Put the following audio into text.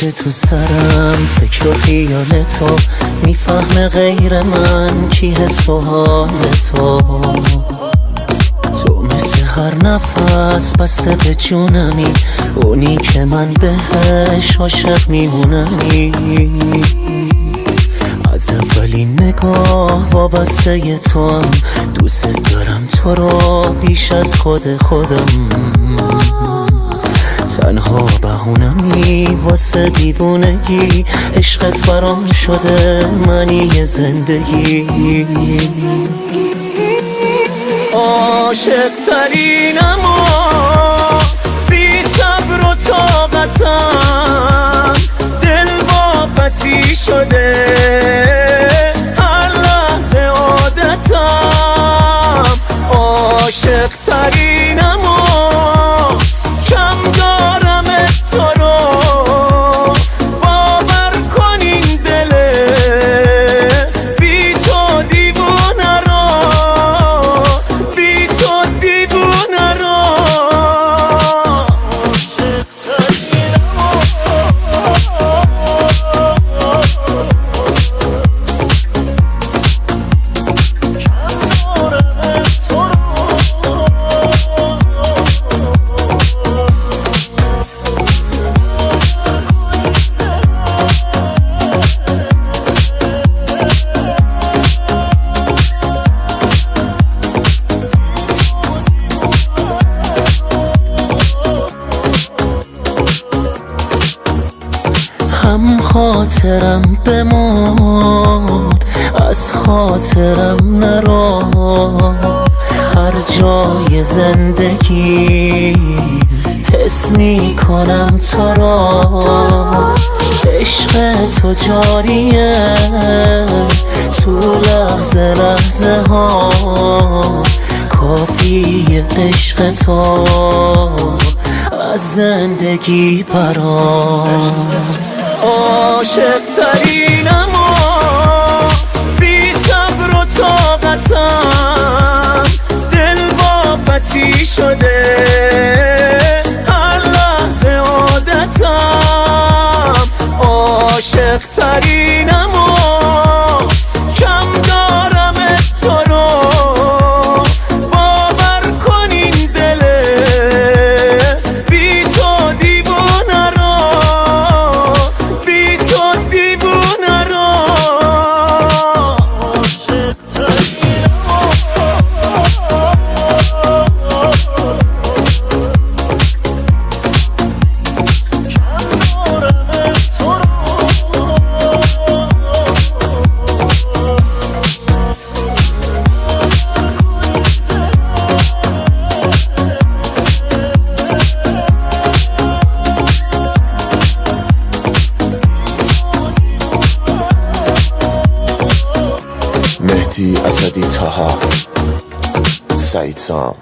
میگرده تو سرم فکر و خیال تو، میفهمه غیر من کی حس و حال تو مثل هر نفس بسته به جونمی، اونی که من بهش عاشق میمونمی. از اولین نگاه وابسته ی تو هم، دوست دارم تو رو بیش از خودم. تنها بهونمی واسه دیوونگی، عشقت برام شده منی زندگی. عاشق ترینم و بی صبر و طاقتم، دل واپسی شده هر لحظه عادتم. عاشق ترینم و کم دارم تو رو، باور کن این دله بی تو دیوونه رو، بی تو دیوونه رو. عاشق ترینم هم خاطرم بمان، از خاطرم نرو. هر جای زندگی حس میکنم تو را، عشق تو جاریه تو لحظه لحظه ها، کافیه عشق تو از زندگی برام. عاشق ترینم و بی صبر و طاقتم، دل واپسی شده هر لحظه عادتم. عاشق ترینم و کم دارم تو رو، باور کن این دله بی تو دیوونه رو، مهدی اسدی طه، سعید سام.